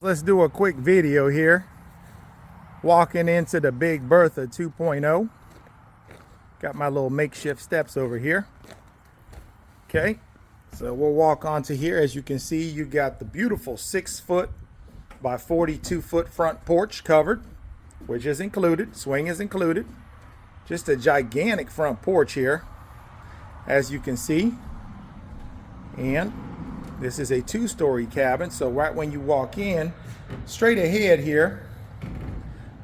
Let's do a quick video here. Walking into the big Bertha 2.0. Got my little makeshift steps over here. Okay, so we'll walk onto here. As you can see, you got the beautiful 6-foot by 42-foot front porch covered, which is included. Swing is included. Just a gigantic front porch here, as you can see. And this is a 2-story cabin, so right when you walk in, straight ahead here,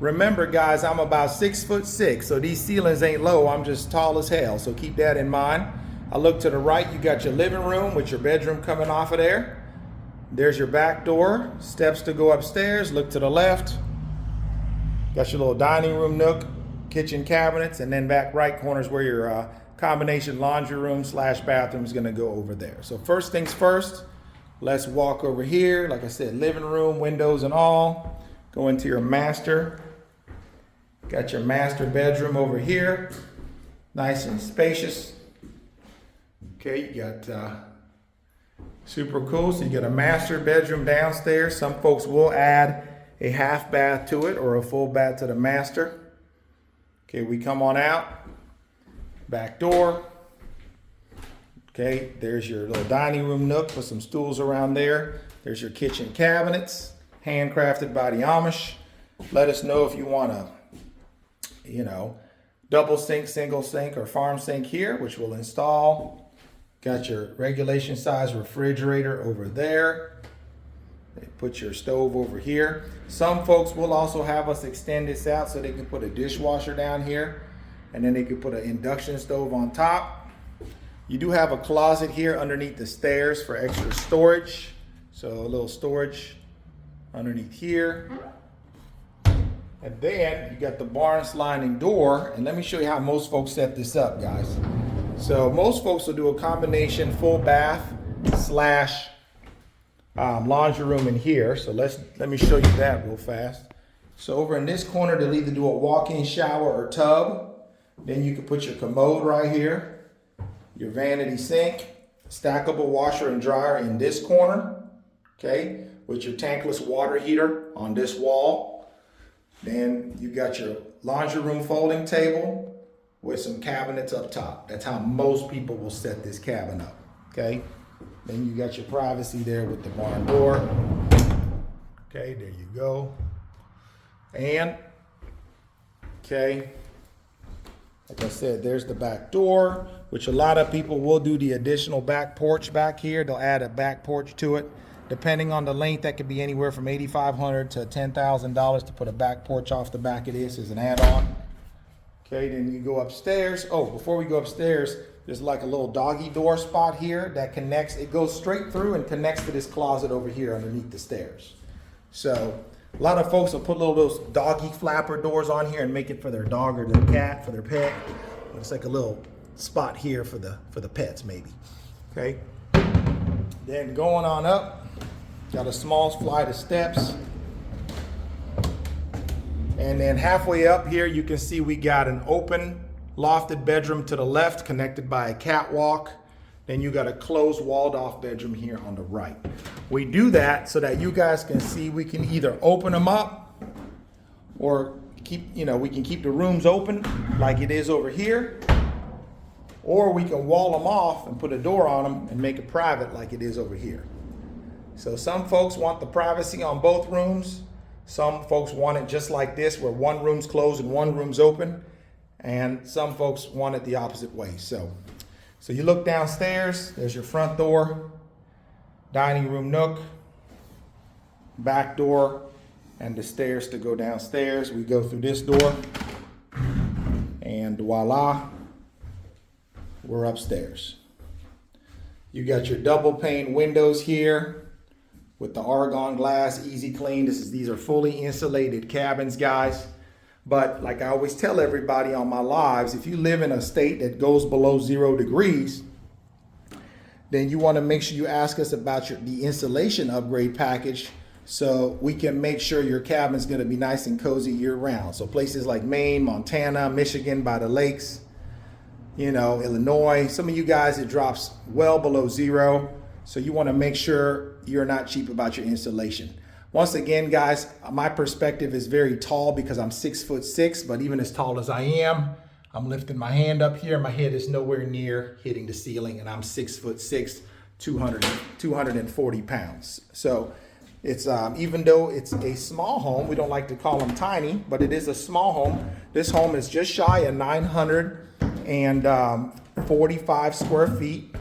remember guys, I'm about 6'6", so these ceilings ain't low, I'm just tall as hell, so keep that in mind. I look to the right, you got your living room with your bedroom coming off of there. There's your back door, steps to go upstairs. Look to the left, got your little dining room nook, kitchen cabinets, and then back right corner is where your combination laundry room / bathroom is gonna go over there. So first things first, let's walk over here. Like I said, living room, windows and all. Go into your master. Got your master bedroom over here. Nice and spacious. Okay, you got super cool. So you got a master bedroom downstairs. Some folks will add a half bath to it or a full bath to the master. Okay, we come on out. Back door. Okay, there's your little dining room nook with some stools around there. There's your kitchen cabinets, handcrafted by the Amish. Let us know if you want to, double sink, single sink, or farm sink here, which we'll install. Got your regulation size refrigerator over there. They put your stove over here. Some folks will also have us extend this out so they can put a dishwasher down here. And then they could put an induction stove on top. You do have a closet here underneath the stairs for extra storage. So a little storage underneath here. And then you got the barn sliding door. And let me show you how most folks set this up, guys. So most folks will do a combination full bath / laundry room in here. So let me show you that real fast. So over in this corner, they'll either do a walk-in shower or tub. Then you can put your commode right here, your vanity sink, stackable washer and dryer in this corner, okay, with your tankless water heater on this wall. Then you got your laundry room folding table with some cabinets up top. That's how most people will set this cabin up, okay? Then you got your privacy there with the barn door. Okay, there you go. And, okay. Like I said, there's the back door, which a lot of people will do the additional back porch back here. They'll add a back porch to it. Depending on the length, that could be anywhere from $8,500 to $10,000 to put a back porch off the back of this as an add-on. Okay, then you go upstairs. Oh, before we go upstairs, there's like a little doggy door spot here that connects. It goes straight through and connects to this closet over here underneath the stairs. So a lot of folks will put those doggy flapper doors on here and make it for their dog or their cat, for their pet. It's like a little spot here for the pets maybe. Okay. Then going on up, got a small flight of steps. And then halfway up here, you can see we got an open lofted bedroom to the left connected by a catwalk. Then you got a closed walled off bedroom here on the right. We do that so that you guys can see we can either open them up or we can keep the rooms open like it is over here, or we can wall them off and put a door on them and make it private like it is over here. So some folks want the privacy on both rooms. Some folks want it just like this where one room's closed and one room's open. And some folks want it the opposite way. So you look downstairs, there's your front door, dining room nook, back door, and the stairs to go downstairs. We go through this door, and voila, we're upstairs. You got your double pane windows here with the argon glass, easy clean. These are fully insulated cabins, guys. But like I always tell everybody on my lives, if you live in a state that goes below 0 degrees, then you want to make sure you ask us about the insulation upgrade package so we can make sure your cabin's going to be nice and cozy year round. So places like Maine, Montana, Michigan by the lakes, Illinois, some of you guys, it drops well below 0. So you want to make sure you're not cheap about your insulation. Once again, guys, my perspective is very tall because I'm 6'6", but even as tall as I am, I'm lifting my hand up here. My head is nowhere near hitting the ceiling, and I'm 6'6", 240 pounds. So it's even though it's a small home, we don't like to call them tiny, but it is a small home. This home is just shy of 945 square feet,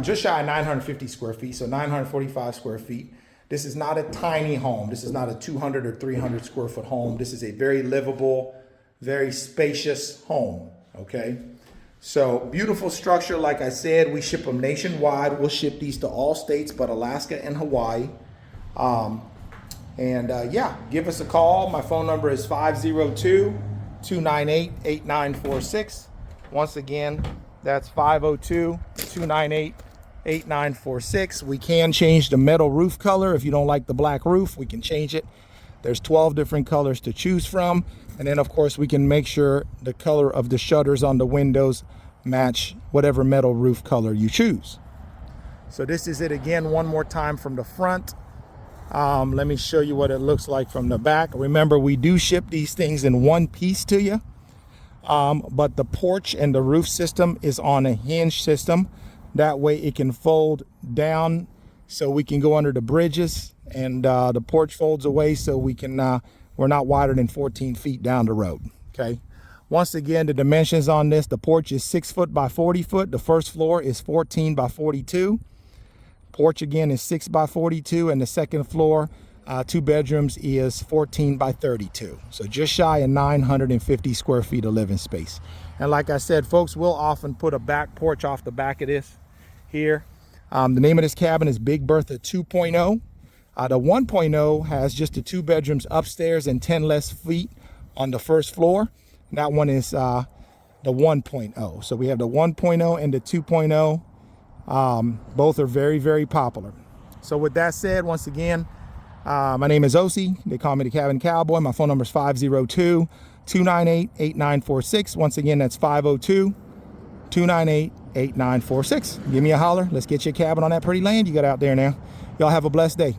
just shy of 950 square feet, so 945 square feet. This is not a tiny home. This is not a 200 or 300 square foot home. This is a very livable, very spacious home, okay? So beautiful structure. Like I said, we ship them nationwide. We'll ship these to all states but Alaska and Hawaii. Yeah, give us a call. My phone number is 502-298-8946. Once again, that's 502-298-8946. We can change the metal roof color. If you don't like the black roof, we can change it. There's 12 different colors to choose from. And then of course we can make sure the color of the shutters on the windows match whatever metal roof color you choose. So this is it again one more time from the front. Let me show you what it looks like from the back. Remember, we do ship these things in one piece to you. But the porch and the roof system is on a hinge system. That way it can fold down so we can go under the bridges, and the porch folds away so we can, we're not wider than 14 feet down the road, okay? Once again, the dimensions on this, the porch is 6 foot by 40 foot. The first floor is 14 by 42. Porch again is 6 by 42, and the second floor, 2 bedrooms, is 14 by 32. So just shy of 950 square feet of living space. And like I said, folks, we'll often put a back porch off the back of this here. The name of this cabin is Big Bertha 2.0. The 1.0 has just the 2 bedrooms upstairs and 10 less feet on the first floor. That one is the 1.0. So we have the 1.0 and the 2.0. Both are very, very popular. So with that said, once again, my name is Osi. They call me the Cabin Cowboy. My phone number is 502-298-8946. Once again, that's 502-298-8946. Give me a holler. Let's get your cabin on that pretty land you got out there now. Y'all have a blessed day.